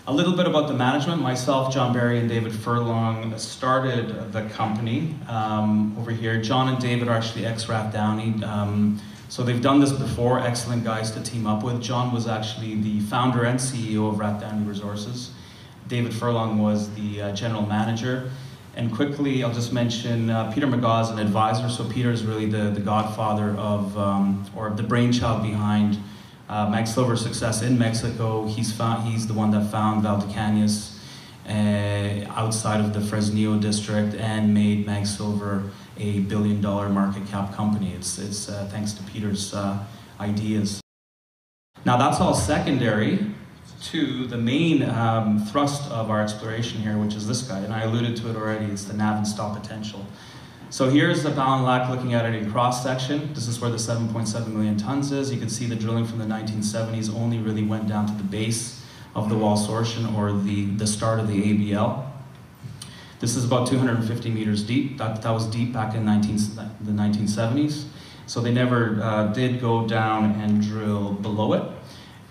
A little bit about the management. Myself, John Barry, and David Furlong started the company over here. John and David are actually ex-Rath Downey. So they've done this before, excellent guys to team up with. John was actually the founder and CEO of Rath Downey Resources. David Furlong was the general manager. And quickly, I'll just mention Peter McGaw is an advisor. So Peter is really the godfather of, or the brainchild behind Mag Silver's success in Mexico. He's the one that found Valdecañas outside of the Fresnillo district and made Mag Silver a $1 billion market cap company. It's thanks to Peter's ideas. Now that's all secondary to the main thrust of our exploration here, which is this guy, and I alluded to it already. It's the Navin Stop potential. So here's the Ballon Lac looking at it in cross-section. This is where the 7.7 million tons is. You can see the drilling from the 1970s only really went down to the base of the Walsortian, or the start of the ABL. This is about 250 meters deep. That was deep back in the 1970s. So they never did go down and drill below it.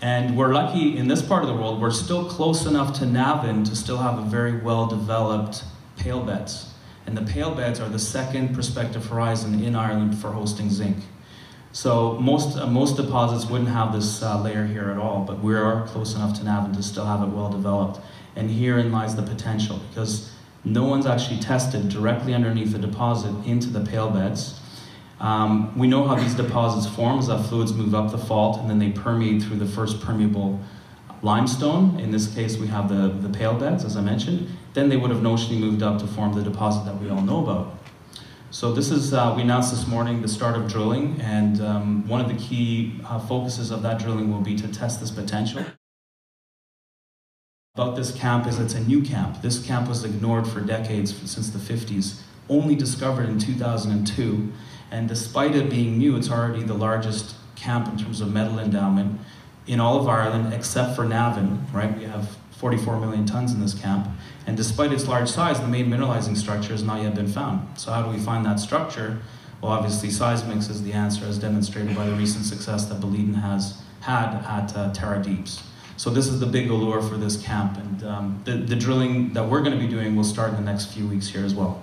And we're lucky in this part of the world, we're still close enough to Navin to still have a very well-developed pale beds. And the pale beds are the second prospective horizon in Ireland for hosting zinc. So most deposits wouldn't have this layer here at all, but we are close enough to Navin to still have it well developed. And herein lies the potential, because no one's actually tested directly underneath the deposit into the pale beds. We know how these deposits form as that fluids move up the fault and then they permeate through the first permeable limestone. In this case, we have the pale beds, as I mentioned. Then they would have notionally moved up to form the deposit that we all know about. So this is, we announced this morning the start of drilling, and one of the key focuses of that drilling will be to test this potential. About this camp is it's a new camp. This camp was ignored for decades, since the 50s, only discovered in 2002. And despite it being new, it's already the largest camp in terms of metal endowment in all of Ireland, except for Navin, right? We have 44 million tons in this camp. And despite its large size, the main mineralizing structure has not yet been found. So how do we find that structure? Well, obviously seismics is the answer, as demonstrated by the recent success that Boliden has had at Terra Deeps. So this is the big allure for this camp. And the drilling that we're going to be doing will start in the next few weeks here as well.